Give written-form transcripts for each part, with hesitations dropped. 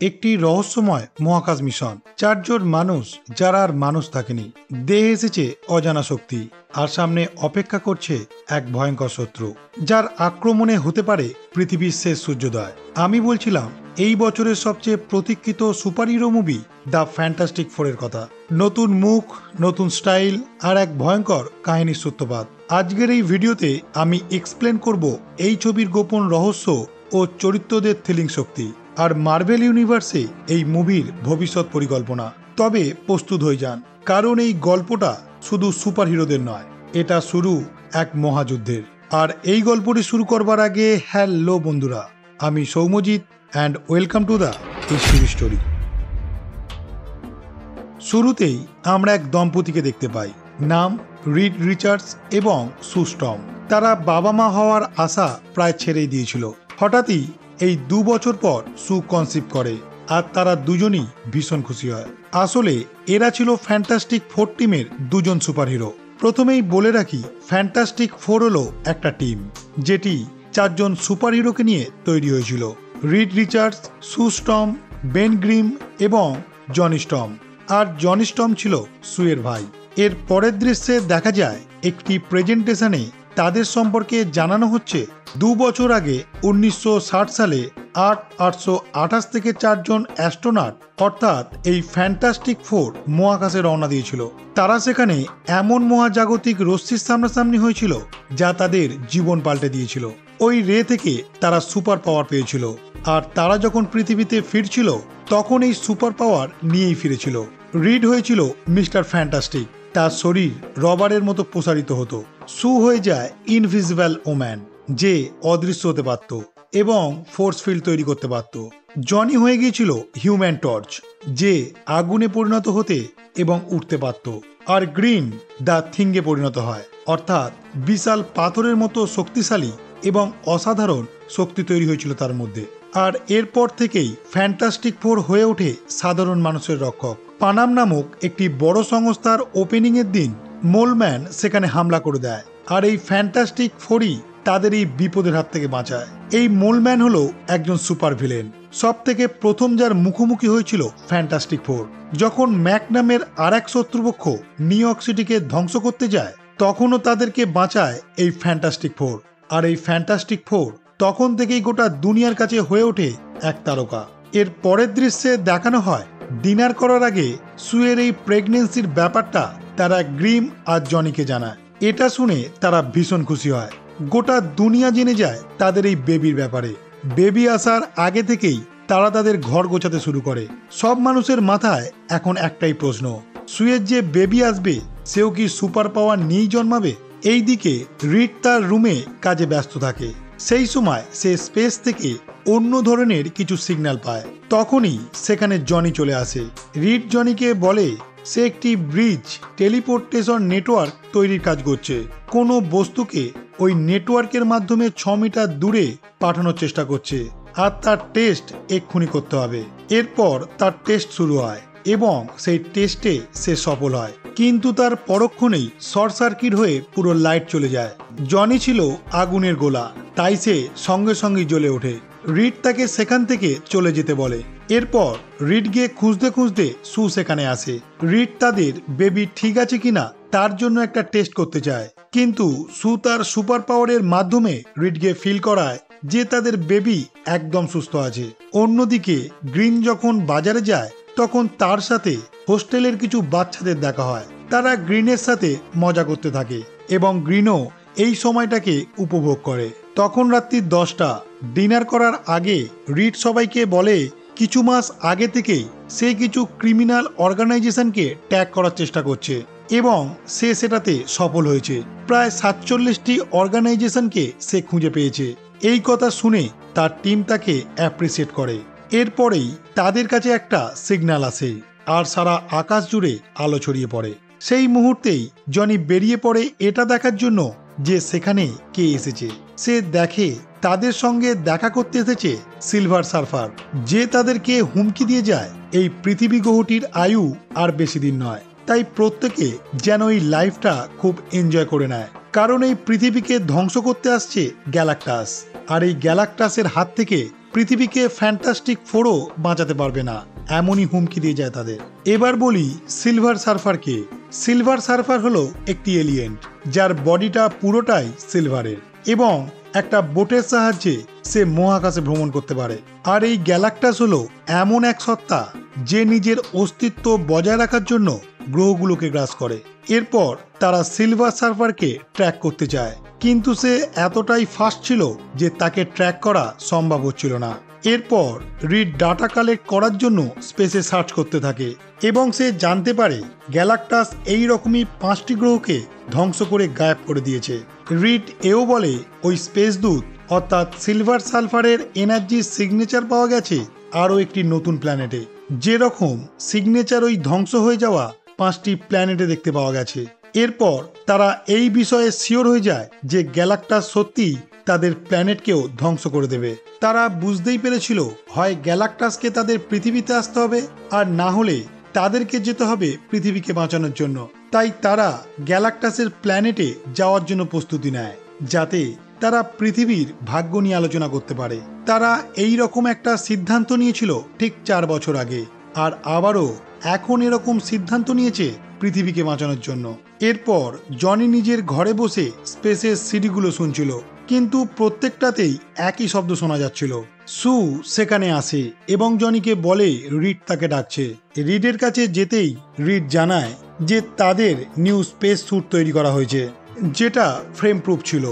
একটি রহস্যময় মহাকাশ মিশন। চারজন মানুষ যারা আর মানুষ থাকেনি, দেহে এসেছে অজানা শক্তি, আর সামনে অপেক্ষা করছে এক ভয়ঙ্কর শত্রু, যার আক্রমণে হতে পারে পৃথিবীর শেষ সূর্যোদয়। আমি বলছিলাম এই বছরের সবচেয়ে প্রতীক্ষিত সুপারহিরো মুভি দ্য ফ্যান্টাস্টিক ফোরের কথা। নতুন মুখ, নতুন স্টাইল, আর এক ভয়ঙ্কর কাহিনীর সূত্রপাত। আজকের এই ভিডিওতে আমি এক্সপ্লেন করব এই ছবির গোপন রহস্য ও চরিত্রদের থ্রিলিং শক্তি, আর মার্ভেল ইউনিভার্সে এই মুভির ভবিষ্যৎ পরিকল্পনা। তবে প্রস্তুত হয়ে যান, কারণ এই গল্পটা শুধু সুপার হিরোদের নয়, এটা শুরু এক মহাযুদ্ধের। আর এই গল্পটি শুরু করবার আগে হ্যালো বন্ধুরা, আমি Soumyajit and welcome to the history story. শুরুতেই আমরা এক দম্পতিকে দেখতে পাই, নাম রিড রিচার্ডস এবং সু স্টর্ম। তারা বাবা মা হওয়ার আশা প্রায় ছেড়েই দিয়েছিল। হঠাৎই এই 2 বছর পর সু কনসিভ করে, আর তারা দুজনই ভীষণ খুশি হয়। আসলে এরা ছিল ফ্যান্টাস্টিক ফোর টিমের দুজন সুপারহিরো। প্রথমেই বলে রাখি, ফ্যান্টাস্টিক ফোর হলো একটা টিম যেটি 4 জন সুপারহিরোকে নিয়ে তৈরি হয়েছিল। রিড রিচার্ডস, সু স্টর্ম, বেন গ্রিম এবং জনি স্টর্ম। আর জনি স্টর্ম ছিল সুয়ের ভাই। এর পরের দৃশ্যে দেখা যায় একটি প্রেজেন্টেশনে তাদের সম্পর্কে জানানো হচ্ছে 2 বছর আগে 1960 সালে 828 থেকে 4 জন অ্যাস্ট্রোনট, অর্থাৎ এই ফ্যান্টাস্টিক ফোর মহাকাশে রওনা দিয়েছিল। তারা সেখানে এমন মহাজাগতিক রশ্মির সামনাসামনি হয়েছিল যা তাদের জীবন পাল্টে দিয়েছিল। ওই রে থেকে তারা সুপার পাওয়ার পেয়েছিল, আর তারা যখন পৃথিবীতে ফিরছিল তখন এই সুপার পাওয়ার নিয়েই ফিরেছিল। রিড হয়েছিল মিস্টার ফ্যান্টাস্টিক, তার শরীর রবারের মতো প্রসারিত হতো। সু হয়ে যায় ইনভিজিবল ওম্যান, যে অদৃশ্য হতে পারত এবং ফোর্স ফিল্ড তৈরি করতে পারত। জনি হয়ে গিয়েছিল হিউম্যান টর্চ, যে আগুনে পরিণত হতে এবং উঠতে পারত। আর গ্রিন দ্য থিংয়ে পরিণত হয়, অর্থাৎ বিশাল পাথরের মতো শক্তিশালী এবং অসাধারণ শক্তি তৈরি হয়েছিল তার মধ্যে। আর এরপর থেকেই ফ্যান্টাস্টিক ফোর হয়ে ওঠে সাধারণ মানুষের রক্ষক। পানাম নামক একটি বড় সংস্থার ওপেনিং এর দিন মোলম্যান সেখানে হামলা করে দেয়, আর এই ফ্যান্টাস্টিক ফোরই তাদের এই বিপদের হাত থেকে বাঁচায়। এই মোলম্যান হলো একজন সুপার ভিলেন। সব থেকে প্রথম যার মুখোমুখি হয়েছিল ফ্যান্টাস্টিক ফোর। যখন ম্যাক নামের আর এক শত্রুপক্ষ নিউ ইয়র্ক সিটিকে ধ্বংস করতে যায়, তখনও তাদেরকে বাঁচায় এই ফ্যান্টাস্টিক ফোর। আর এই ফ্যান্টাস্টিক ফোর তখন থেকেই গোটা দুনিয়ার কাছে হয়ে ওঠে এক তারকা। এর পরের দৃশ্যে দেখানো হয় ডিনার করার আগে সুয়ের এই প্রেগনেন্সির ব্যাপারটা তারা গ্রিম আর জনিকে জানায়। এটা শুনে তারা ভীষণ খুশি হয়। গোটা দুনিয়া জেনে যায় তাদের এই বেবির ব্যাপারে। বেবি আসার আগে থেকেই তারা তাদের ঘর গোছাতে শুরু করে। সব মানুষের মাথায় এখন একটাই প্রশ্ন, সুয়ের যে বেবি আসবে সেও কি সুপার পাওয়ার নিয়েই জন্মাবে? এইদিকে রিড তার রুমে কাজে ব্যস্ত থাকে। সেই সময় সে স্পেস থেকে অন্য ধরনের কিছু সিগন্যাল পায়। তখনই সেখানে জনি চলে আসে। রিড জনিকে বলে সে একটি ব্রিজ টেলিপোর্টেশন নেটওয়ার্ক তৈরির কাজ করছে। কোনো বস্তুকে ওই নেটওয়ার্কের মাধ্যমে 6 মিটার দূরে পাঠানোর চেষ্টা করছে, আর তার টেস্ট এক্ষুনি করতে হবে। এরপর তার টেস্ট শুরু হয় এবং সেই টেস্টে সে সফল হয়, কিন্তু তার পরক্ষণেই শর্ট সার্কিট হয়ে পুরো লাইট চলে যায়। জনি ছিল আগুনের গোলা, তাই সে সঙ্গে সঙ্গেই জ্বলে ওঠে। রিড তাকে সেখান থেকে চলে যেতে বলে। এরপর রিড গিয়ে খুঁজতে খুঁজতে সু সেখানে আসে। রিড তাদের বেবি ঠিক আছে কিনা তার জন্য একটা টেস্ট করতে চায়, কিন্তু সু তার সুপার পাওয়ারের মাধ্যমে রিডকে ফিল করায় যে তাদের বেবি একদম সুস্থ আছে। অন্যদিকে গ্রিন যখন বাজারে যায় তখন তার সাথে হোস্টেলের কিছু বাচ্চাদের দেখা হয়। তারা গ্রিনের সাথে মজা করতে থাকে এবং গ্রিনও এই সময়টাকে উপভোগ করে। তখন রাত্রি 10টা। ডিনার করার আগে রিড সবাইকে বলে কিছু মাস আগে থেকেই সে কিছু ক্রিমিনাল অর্গানাইজেশনকে ট্যাগ করার চেষ্টা করছে এবং সে সেটাতে সফল হয়েছে। প্রায় 47টি অর্গানাইজেশনকে সে খুঁজে পেয়েছে। এই কথা শুনে তার টিম তাকে অ্যাপ্রিসিয়েট করে। এরপরেই তাদের কাছে একটা সিগন্যাল আসে, আর সারা আকাশ জুড়ে আলো ছড়িয়ে পড়ে। সেই মুহূর্তেই জনি বেরিয়ে পড়ে এটা দেখার জন্য যে সেখানে কে এসেছে। সে দেখে তাদের সঙ্গে দেখা করতে এসেছে সিলভার সার্ফার, যে তাদেরকে হুমকি দিয়ে যায় এই পৃথিবী গ্রহটির আয়ু আর বেশি দিন নয়। তাই প্রত্যেকে যেন এই লাইফটা খুব এনজয় করে নেয়, কারণ এই পৃথিবীকে ধ্বংস করতে আসছে গ্যালাক্টাস, আর এই গ্যালাক্টাসের হাত থেকে পৃথিবীকে ফ্যান্টাস্টিক ফোরও বাঁচাতে পারবে না, এমনই হুমকি দিয়ে যায় তাদের। এবার বলি সিলভার সার্ফারকে। সিলভার সার্ফার হলো একটি এলিয়েন্ট যার বডিটা পুরোটাই সিলভারের এবং একটা বোটের সাহায্যে সে মহাকাশে ভ্রমণ করতে পারে। আর এই গ্যালাক্টাস হলো এমন এক সত্তা যে নিজের অস্তিত্ব বজায় রাখার জন্য গ্রহগুলোকে গ্রাস করে। এরপর তারা সিলভার সার্ফারকে ট্র্যাক করতে চায়, কিন্তু সে এতটাই ফাস্ট ছিল যে তাকে ট্র্যাক করা সম্ভব হচ্ছিল না। এরপর রিড ডাটা কালেক্ট করার জন্য স্পেসে সার্চ করতে থাকে এবং সে জানতে পারে গ্যালাক্টাস এই রকমই 5টি গ্রহকে ধ্বংস করে গায়েব করে দিয়েছে। রিড এও বলে ওই স্পেস দূত অর্থাৎ সিলভার সালফারের এনার্জির সিগনেচার পাওয়া গেছে আরও একটি নতুন প্ল্যানেটে, যেরকম সিগনেচার ওই ধ্বংস হয়ে যাওয়া 5টি প্ল্যানেটে দেখতে পাওয়া গেছে। এরপর তারা এই বিষয়ে শিওর হয়ে যায় যে গ্যালাক্টাস সত্যি তাদের প্ল্যানেটকেও ধ্বংস করে দেবে। তারা বুঝতেই পেরেছিল হয় গ্যালাক্টাসকে তাদের পৃথিবীতে আসতে হবে আর না হলে তাদেরকে যেতে হবে পৃথিবীকে বাঁচানোর জন্য। তাই তারা গ্যালাক্টাসের প্ল্যানেটে যাওয়ার জন্য প্রস্তুতি নেয় যাতে তারা পৃথিবীর ভাগ্য নিয়ে আলোচনা করতে পারে। তারা এই রকম একটা সিদ্ধান্ত নিয়েছিল ঠিক 4 বছর আগে, আর আবারও এখন এরকম সিদ্ধান্ত নিয়েছে পৃথিবীকে বাঁচানোর জন্য। এরপর জনি নিজের ঘরে বসে স্পেসের সিডিগুলো শুনছিল, কিন্তু প্রত্যেকটাতেই একই শব্দ শোনা যাচ্ছিল। সু সেখানে আসে এবং জনিকে বলে রিড তাকে ডাকছে। রিডের কাছে যেতেই রিড জানায় যে তাদের নিউ স্পেস স্যুট তৈরি করা হয়েছে, যেটা ফ্রেম প্রুফ ছিল,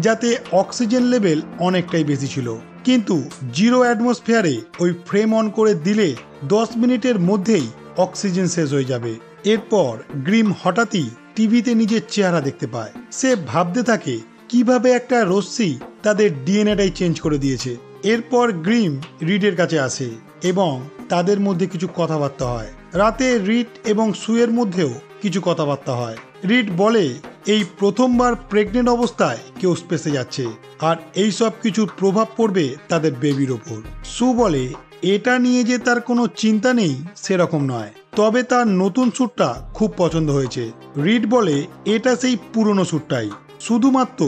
যাতে অক্সিজেন লেভেল অনেকটাই বেশি ছিল। কিন্তু 0 অ্যাটমসফিয়ারে ওই ফ্রেম অন করে দিলে 10 মিনিটের মধ্যেই অক্সিজেন শেষ হয়ে যাবে। এরপর গ্রিম হঠাৎই টিভিতে নিজের চেহারা দেখতে পায়। সে ভাবতে থাকে কিভাবে একটা রশ্মি তাদের ডিএনএটাই চেঞ্জ করে দিয়েছে। এরপর গ্রিম রিডের কাছে আসে এবং তাদের মধ্যে কিছু কথাবার্তা হয়। রাতে রিড এবং সুয়ের মধ্যেও কিছু কথাবার্তা হয়। রিড বলে এই প্রথমবার প্রেগনেন্ট অবস্থায় কেউ স্পেসে যাচ্ছে আর এই সব কিছুর প্রভাব পড়বে তাদের বেবির ওপর। সু বলে এটা নিয়ে যে তার কোনো চিন্তা নেই সেরকম নয়, তবে তার নতুন স্যুটটা খুব পছন্দ হয়েছে। রিড বলে এটা সেই পুরনো স্যুটটাই, শুধুমাত্র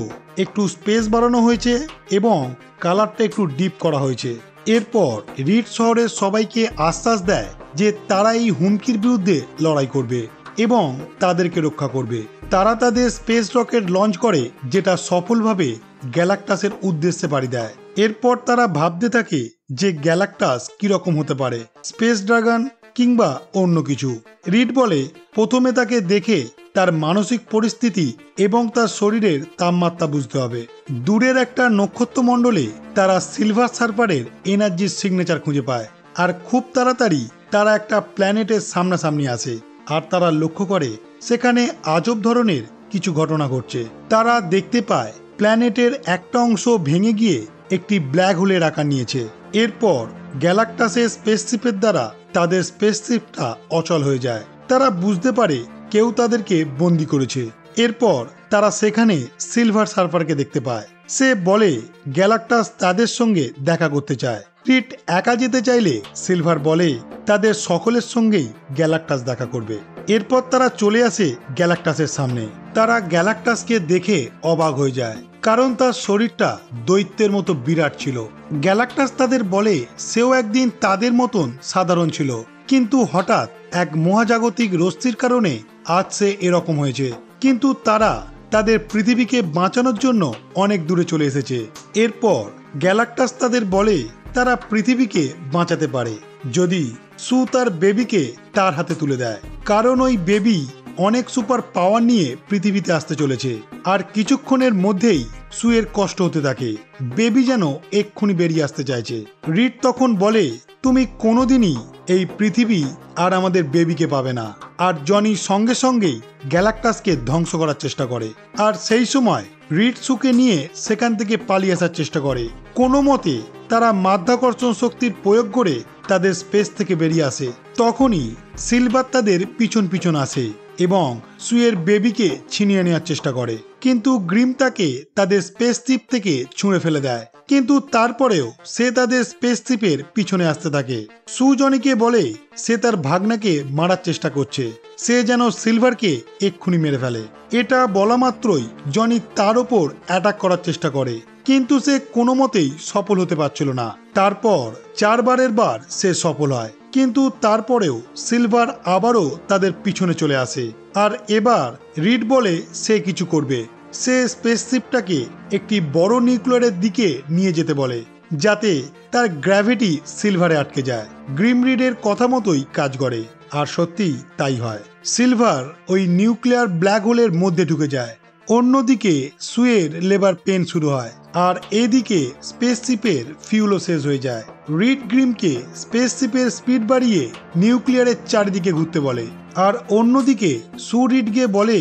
একটু স্পেস বাড়ানো হয়েছে এবং কালারটা একটু ডিপ করা হয়েছে। এরপর রিড শহরের সবাইকে আশ্বাস দেয় যে তারা এই হুমকির বিরুদ্ধে লড়াই করবে এবং তাদেরকে রক্ষা করবে। তারা তাদের স্পেস রকেট লঞ্চ করে যেটা সফলভাবে গ্যালাক্টাসের উদ্দেশ্যে পাড়ি দেয়। এরপর তারা ভাবতে থাকে যে গ্যালাক্টাস কিরকম হতে পারে, স্পেস ড্রাগন কিংবা অন্য কিছু। রিড বলে প্রথমে তাকে দেখে তার মানসিক পরিস্থিতি এবং তার শরীরের তাপমাত্রা বুঝতে হবে। দূরের একটা নক্ষত্রমণ্ডলে তারা সিলভার সার্ফারের এনার্জির সিগনেচার খুঁজে পায় আর খুব তাড়াতাড়ি তারা একটা প্ল্যানেটের সামনাসামনি আসে আর তারা লক্ষ্য করে সেখানে আজব ধরনের কিছু ঘটনা ঘটছে। তারা দেখতে পায় প্ল্যানেটের একটা অংশ ভেঙে গিয়ে একটি ব্ল্যাক হোলের আকার নিয়েছে। এরপর গ্যালাক্টাসের স্পেসশিপের দ্বারা তাদের স্পেসশিপটা অচল হয়ে যায়। তারা বুঝতে পারে কেউ তাদেরকে বন্দি করেছে। এরপর তারা সেখানে সিলভার সার্ফারকে দেখতে পায়। সে বলে গ্যালাক্টাস তাদের সঙ্গে দেখা করতে চায়। রিড একা যেতে চাইলে সিলভার বলে তাদের সকলের সঙ্গেই গ্যালাক্টাস দেখা করবে। এরপর তারা চলে আসে গ্যালাক্টাসের সামনে। তারা গ্যালাক্টাসকে দেখে অবাক হয়ে যায়, কারণ তার শরীরটা দৈত্যের মতো বিরাট ছিল। গ্যালাক্টাস তাদের বলে সেও একদিন তাদের মতন সাধারণ ছিল, কিন্তু হঠাৎ এক মহাজাগতিক রশ্মির কারণে আজ সে এরকম হয়েছে। কিন্তু তারা তাদের পৃথিবীকে বাঁচানোর জন্য অনেক দূরে চলে এসেছে। এরপর গ্যালাক্টাস তাদের বলে তারা পৃথিবীকে বাঁচাতে পারে যদি সু তার বেবিকে তার হাতে তুলে দেয়, কারণ ওই বেবি অনেক সুপার পাওয়ার নিয়ে পৃথিবীতে আসতে চলেছে আর কিছুক্ষণের মধ্যেই সুয়ের কষ্ট হতে থাকে। বেবি যেন এক্ষুনি বেরিয়ে আসতে চাইছে। রিড তখন বলে তুমি কোনোদিনই এই পৃথিবী আর আমাদের বেবিকে পাবে না। আর জনি সঙ্গে সঙ্গেই গ্যালাক্টাসকে ধ্বংস করার চেষ্টা করে। আর সেই সময় রিড সুকে নিয়ে সেখান থেকে পালিয়ে আসার চেষ্টা করে। কোনো মতে তারা মাধ্যাকর্ষণ শক্তির প্রয়োগ করে তাদের স্পেস থেকে বেরিয়ে আসে। তখনই সিলভার তাদের পিছন পিছন আসে এবং সুয়ের বেবিকে ছিনিয়ে নেওয়ার চেষ্টা করে, কিন্তু গ্রিম তাকে তাদের স্পেসশিপ থেকে ছুঁড়ে ফেলে দেয়। কিন্তু তারপরেও সে তাদের স্পেসশিপের পিছনে আসতে থাকে। সু জনিকে বলে সে তার ভাগনাকে মারার চেষ্টা করছে, সে যেন সিলভারকে এক্ষুনি মেরে ফেলে। এটা বলা মাত্রই জনি তার ওপর অ্যাটাক করার চেষ্টা করে, কিন্তু সে কোনো মতেই সফল হতে পারছিল না। তারপর 4 বারের বার সে সফল হয়, কিন্তু তারপরেও সিলভার আবারও তাদের পিছনে চলে আসে। আর এবার রিড বলে সে কিছু করবে। সে স্পেসশিপটাকে একটি বড় নিউক্লিয়ারের দিকে নিয়ে যেতে বলে, যাতে তার গ্র্যাভিটি সিলভারে আটকে যায়। গ্রিম রিডের কথা মতোই কাজ করে, আর সত্যি তাই হয়। সিলভার ওই নিউক্লিয়ার ব্ল্যাক হোলের মধ্যে ঢুকে যায়। অন্যদিকে সুয়ের লেবার পেন শুরু হয়, আর এদিকে স্পেসশিপের ফিউলও শেষ হয়ে যায়। রিড গ্রিমকে স্পেসশিপের স্পিড বাড়িয়ে নিউক্লিয়ারের চারিদিকে ঘুরতে বলে, আর অন্যদিকে সু রিডকে বলে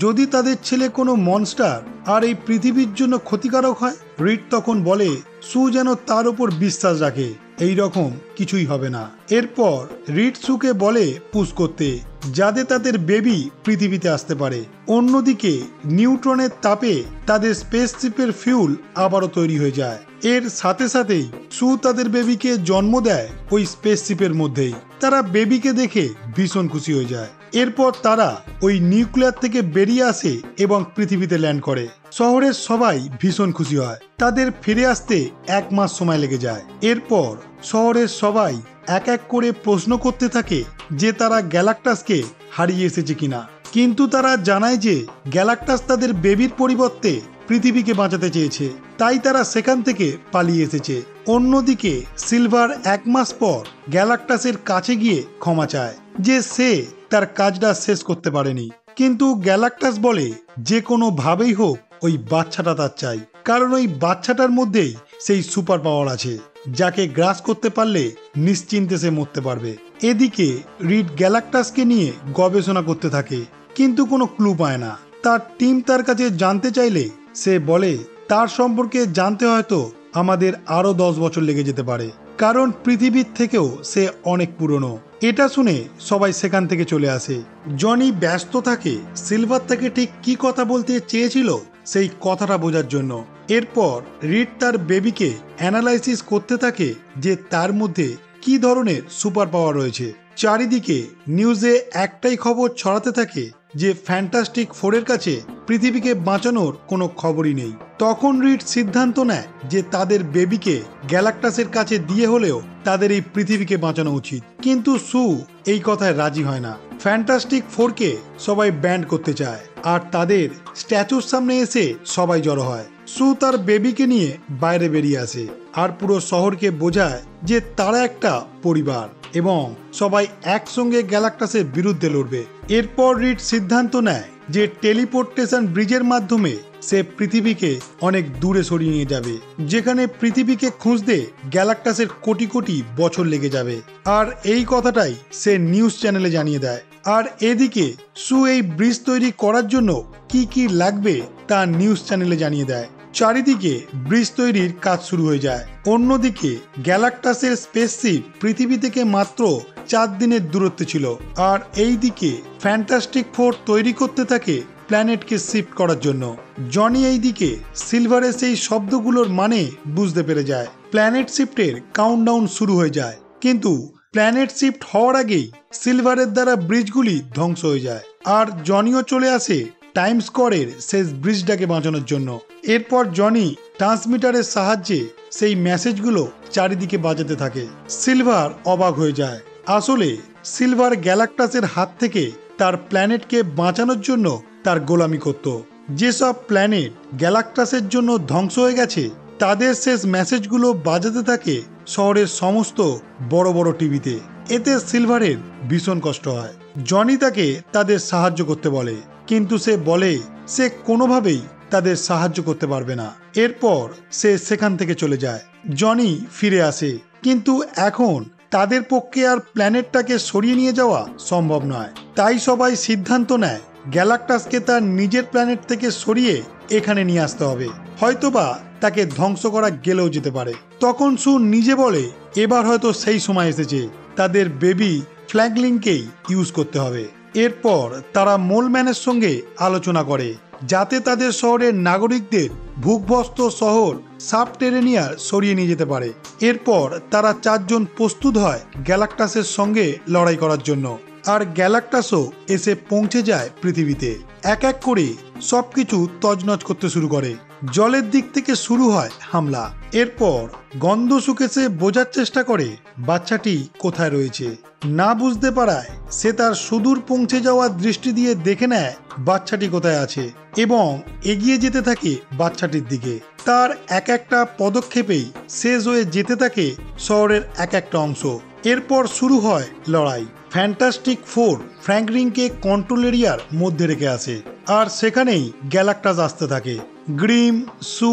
যদি তাদের ছেলে কোনো মনস্টার আর এই পৃথিবীর জন্য ক্ষতিকারক হয়। রিড তখন বলে সু যেন তার উপর বিশ্বাস রাখে, এই রকম কিছুই হবে না। এরপর রিড সুকে বলে পুশ করতে, যাতে তাদের বেবি পৃথিবীতে আসতে পারে। অন্যদিকে নিউট্রনের তাপে তাদের স্পেসশিপের ফিউল আবারও তৈরি হয়ে যায়। এর সাথে সাথেই সু তাদের বেবিকে জন্ম দেয় ওই স্পেসশিপের মধ্যেই। তারা বেবিকে দেখে ভীষণ খুশি হয়ে যায়। এরপর তারা ওই নিউক্লিয়ার থেকে বেরিয়ে আসে এবং পৃথিবীতে ল্যান্ড করে। শহরের সবাই ভীষণ খুশি হয়। তাদের ফিরে আসতে 1 মাস সময় লেগে যায়। এরপর শহরের সবাই এক এক করে প্রশ্ন করতে থাকে যে তারা গ্যালাক্টাসকে হারিয়ে এসেছে কিনা, কিন্তু তারা জানায় যে গ্যালাক্টাস তাদের বেবির পরিবর্তে পৃথিবীকে বাঁচাতে চেয়েছে, তাই তারা সেখান থেকে পালিয়ে এসেছে। অন্যদিকে সিলভার 1 মাস পর গ্যালাক্টাসের কাছে গিয়ে ক্ষমা চায় যে সে তার কাজটা শেষ করতে পারেনি, কিন্তু গ্যালাক্টাস বলে যে কোনো ভাবেই হোক ওই বাচ্চাটা তার চাই, কারণ ওই বাচ্চাটার মধ্যেই সেই সুপার পাওয়ার আছে, যাকে গ্রাস করতে পারলে নিশ্চিন্তে সে মরতে পারবে। এদিকে রিড গ্যালাক্টাসকে নিয়ে গবেষণা করতে থাকে, কিন্তু কোনো ক্লু পায় না। তার টিম তার কাছে জানতে চাইলে সে বলে তার সম্পর্কে জানতে হয়তো আমাদের আরো 10 বছর লেগে যেতে পারে, কারণ পৃথিবীর থেকেও সে অনেক পুরনো। এটা শুনে সবাই সেখান থেকে চলে আসে। জনি ব্যস্ত থাকে সিলভার তাকে ঠিক কি কথা বলতে চেয়েছিল সেই কথাটা বোঝার জন্য। এরপর রিড তার বেবিকে অ্যানালাইসিস করতে থাকে যে তার মধ্যে কি ধরনের সুপার পাওয়ার রয়েছে। চারিদিকে নিউজে একটাই খবর ছড়াতে থাকে যে ফ্যান্টাস্টিক ফোরের কাছে পৃথিবীকে বাঁচানোর কোনো খবরই নেই। তখন রিড সিদ্ধান্ত নেয় যে তাদের বেবিকে গ্যালাক্টাসের কাছে দিয়ে হলেও তাদের এই পৃথিবীকে বাঁচানো উচিত, কিন্তু সু এই কথায় রাজি হয় না। ফ্যান্টাস্টিক ফোরকে সবাই ব্যান্ড করতে চায়, আর তাদের স্ট্যাচুর সামনে এসে সবাই জড়ো হয়। সু তার বেবিকে নিয়ে বাইরে বেরিয়ে আসে, আর পুরো শহরকে বোঝায় যে তারা একটা পরিবার এবং সবাই একসঙ্গে গ্যালাক্টাসের বিরুদ্ধে লড়বে। এরপর রিড সিদ্ধান্ত নেয় যে টেলিপোর্টেশন ব্রিজের মাধ্যমে সে পৃথিবীকে অনেক দূরে সরিয়ে নিয়ে যাবে, যেখানে পৃথিবীকে খুঁজতে গ্যালাক্টাসের কোটি কোটি বছর লেগে যাবে। আর এই কথাটাই সে নিউজ চ্যানেলে জানিয়ে দেয়। আর এদিকে সু এই ব্রিজ তৈরি করার জন্য কি কি লাগবে তা নিউজ চ্যানেলে জানিয়ে দেয়। চারিদিকে ব্রিজ তৈরির কাজ শুরু হয়ে যায়। অন্যদিকে গ্যালাক্টাসের স্পেসশিপ পৃথিবী থেকে মাত্র 4 দিনের দূরত্বে ছিল, আর এই দিকে ফ্যান্টাস্টিক ফোর তৈরি করতে থাকে প্ল্যানেটকে শিফট করার জন্য। জনি এই দিকে সিলভারের সেই শব্দগুলোর মানে বুঝতে পেরে যায়। প্ল্যানেট শিফটের কাউন্টডাউন শুরু হয়ে যায়, কিন্তু প্ল্যানেট শিফট হওয়ার আগেই সিলভারের দ্বারা ব্রিজগুলি ধ্বংস হয়ে যায়, আর জনিও চলে আসে টাইম স্কোয়ারের শেষ ব্রিজটাকে বাঁচানোর জন্য। এরপর জনি ট্রান্সমিটারের সাহায্যে সেই মেসেজগুলো চারিদিকে বাজাতে থাকে। সিলভার অবাক হয়ে যায়। আসলে সিলভার গ্যালাক্টাসের হাত থেকে তার প্ল্যানেটকে বাঁচানোর জন্য তার গোলামি করত। যেসব প্ল্যানেট গ্যালাক্টাসের জন্য ধ্বংস হয়ে গেছে তাদের শেষ মেসেজগুলো বাজাতে থাকে শহরের সমস্ত বড় বড় টিভিতে। এতে সিলভারের ভীষণ কষ্ট হয়। জনি তাকে তাদের সাহায্য করতে বলে, কিন্তু সে বলে সে কোনোভাবেই তাদের সাহায্য করতে পারবে না। এরপর সে সেখান থেকে চলে যায়। জনি ফিরে আসে, কিন্তু এখন তাদের পক্ষে আর প্ল্যানেটটাকে সরিয়ে নিয়ে যাওয়া সম্ভব নয়। তাই সবাই সিদ্ধান্ত নেয় গ্যালাক্টাসকে তার নিজের প্ল্যানেট থেকে সরিয়ে এখানে নিয়ে আসতে হবে, হয়তোবা তাকে ধ্বংস করা গেলেও যেতে পারে। তখন সু নিজে বলে এবার হয়তো সেই সময় এসেছে, তাদের বেবি ফ্ল্যাগলিংকেই ইউজ করতে হবে। এরপর তারা মোলম্যানের সঙ্গে আলোচনা করে যাতে তাদের শহরের নাগরিকদের ভূগর্ভস্থ শহর সাবটেরেনিয়ার সরিয়ে নিয়ে যেতে পারে। এরপর তারা 4 জন প্রস্তুত হয় গ্যালাক্টাসের সঙ্গে লড়াই করার জন্য, আর গ্যালাক্টাসও এসে পৌঁছে যায় পৃথিবীতে। এক এক করে সবকিছু তছনছ করতে শুরু করে। জলের দিক থেকে শুরু হয় হামলা। এরপর গন্ধ শুকে সে বোঝার চেষ্টা করে বাচ্চাটি কোথায় রয়েছে। না বুঝতে পারায় সে তার সুদূর পৌঁছে যাওয়ার দৃষ্টি দিয়ে দেখে নেয় বাচ্চাটি কোথায় আছে এবং এগিয়ে যেতে থাকে বাচ্চাটির দিকে। তার এক একটা পদক্ষেপেই শেষ হয়ে যেতে থাকে শহরের এক একটা অংশ। এরপর শুরু হয় লড়াই। ফ্যান্টাস্টিক ফোর ফ্র্যাঙ্ক রিংকে কন্ট্রোল এরিয়ার মধ্যে রেখে আসে আর সেখানেই গ্যালাক্টাস আসতে থাকে। গ্রিম, সু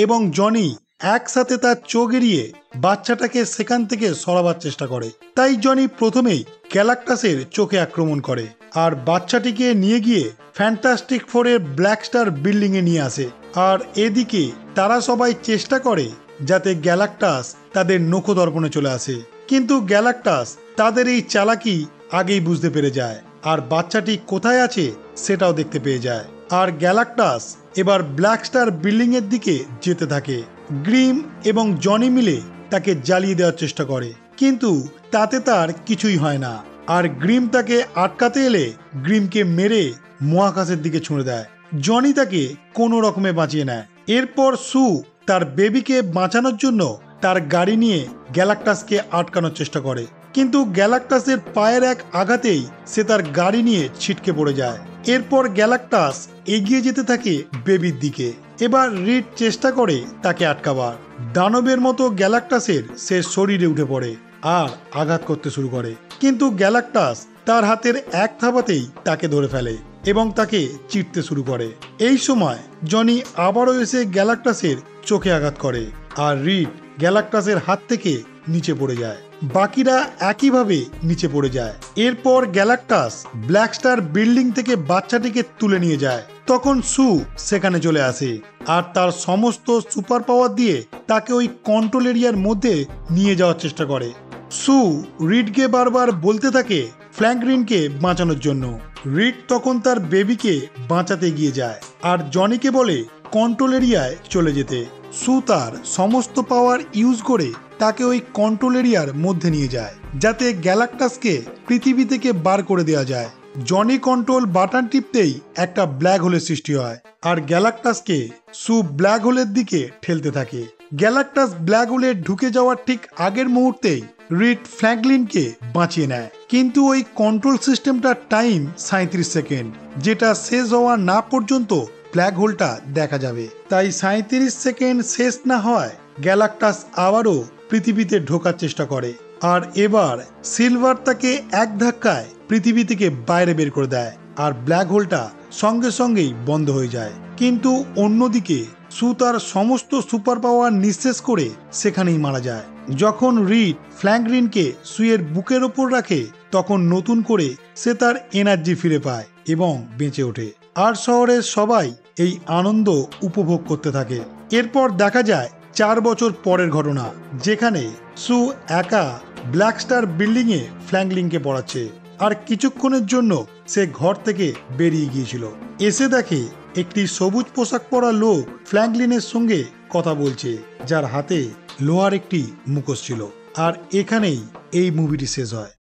এবং জনি একসাথে তার চোখ এড়িয়ে বাচ্চাটাকে সেখান থেকে সরাবার চেষ্টা করে। তাই জনি প্রথমেই গ্যালাক্টাসের চোখে আক্রমণ করে আর বাচ্চাটিকে নিয়ে গিয়ে ফ্যান্টাস্টিক ফোরের ব্ল্যাক স্টার বিল্ডিং এ নিয়ে আসে। আর এদিকে তারা সবাই চেষ্টা করে যাতে গ্যালাক্টাস তাদের নখদর্পণে চলে আসে, কিন্তু গ্যালাক্টাস তাদের এই চালাকি আগেই বুঝতে পেরে যায় আর বাচ্চাটি কোথায় আছে সেটাও দেখতে পেয়ে যায়। আর গ্যালাক্টাস এবার ব্ল্যাক স্টার বিল্ডিং এর দিকে যেতে থাকে। গ্রিম এবং জনি মিলে তাকে জ্বালিয়ে দেওয়ার চেষ্টা করে, কিন্তু তাতে তার কিছুই হয় না। আর গ্রিম তাকে আটকাতে এলে গ্রিমকে মেরে মহাকাশের দিকে ছুঁড়ে দেয়। জনি তাকে কোনো রকমে বাঁচিয়ে নেয়। এরপর সু তার বেবিকে বাঁচানোর জন্য তার গাড়ি নিয়ে গ্যালাক্টাসকে আটকানোর চেষ্টা করে, কিন্তু গ্যালাক্টাসের পায়ের এক আঘাতেই সে তার গাড়ি নিয়ে ছিটকে পড়ে যায়। এরপর গ্যালাক্টাস এগিয়ে যেতে থাকে বেবির দিকে। এবার রিড চেষ্টা করে তাকে আটকাবার। দানবের মতো গ্যালাক্টাসের সে শরীরে উঠে পড়ে আর আঘাত করতে শুরু করে, কিন্তু গ্যালাক্টাস তার হাতের এক থাবাতেই তাকে ধরে ফেলে এবং তাকে চিরতে শুরু করে। এই সময় জনি আবারও এসে গ্যালাক্টাসের চোখে আঘাত করে আর রিড গ্যালাক্টাসের হাত থেকে নিচে পড়ে যায়। বাকিরা একইভাবে নিচে পড়ে যায়। এরপর গ্যালাক্টাস ব্ল্যাক স্টার বিল্ডিং থেকে বাচ্চাটিকে তুলে নিয়ে যায়। তখন সু সেখানে চলে আসে আর তার সমস্ত সুপার পাওয়ার দিয়ে তাকে ওই কন্ট্রোল এরিয়ার মধ্যে নিয়ে যাওয়ার চেষ্টা করে। সু রিডকে বারবার বলতে থাকে ফ্র্যাঙ্ক রিংকে বাঁচানোর জন্য। রিড তখন তার বেবিকে বাঁচাতে গিয়ে যায় আর জনিকে বলে কন্ট্রোল এরিয়ায় চলে যেতে। সু তার সমস্ত পাওয়ার ইউজ করে তাকে ওই কন্ট্রোল এরিয়ার মধ্যে নিয়ে যায় যাতে গ্যালাক্টাসকে পৃথিবী থেকে বার করে দেওয়া যায়। জনি কন্ট্রোল বাটন টিপতেই একটা ব্ল্যাক হোলের সৃষ্টি হয় আর গ্যালাক্টাসকে সু ব্ল্যাক হোলের দিকে ঠেলতে থাকে। গ্যালাক্টাস ব্ল্যাক হোলে ঢুকে যাওয়ার ঠিক আগের মুহূর্তেই রিড ফ্র্যাঙ্কলিনকে বাঁচিয়ে নেয়, কিন্তু ওই কন্ট্রোল সিস্টেমটার টাইম 37 সেকেন্ড, যেটা শেষ হওয়া না পর্যন্ত ব্ল্যাক হোলটা দেখা যাবে। তাই 37 সেকেন্ড শেষ না হয় গ্যালাক্টাস আবারও পৃথিবীতে ঢোকার চেষ্টা করে আর এবার সিলভার তাকে এক ধাক্কায় পৃথিবী থেকে বাইরে বের করে দেয় আর ব্ল্যাক হোলটা সঙ্গে সঙ্গেই বন্ধ হয়ে যায়। কিন্তু অন্যদিকে সু তার সমস্ত সুপার পাওয়ার নিঃশেষ করে সেখানেই মারা যায়। যখন রিড ফ্র্যাঙ্ক রিংকে সুয়ের বুকের ওপর রাখে তখন নতুন করে সে তার এনার্জি ফিরে পায় এবং বেঁচে ওঠে। আর শহরের সবাই এই আনন্দ উপভোগ করতে থাকে। এরপর দেখা যায় 4 বছর পরের ঘটনা, যেখানে সু একা ব্ল্যাক স্টার বিল্ডিংয়ে ফ্র্যাঙ্কলিনকে পড়াচ্ছে আর কিছুক্ষণের জন্য সে ঘর থেকে বেরিয়ে গিয়েছিল। এসে দেখে একটি সবুজ পোশাক পরা লোক ফ্র্যাঙ্কলিনের সঙ্গে কথা বলছে, যার হাতে লোহার একটি মুখোশ ছিল। আর এখানেই এই মুভিটি শেষ হয়।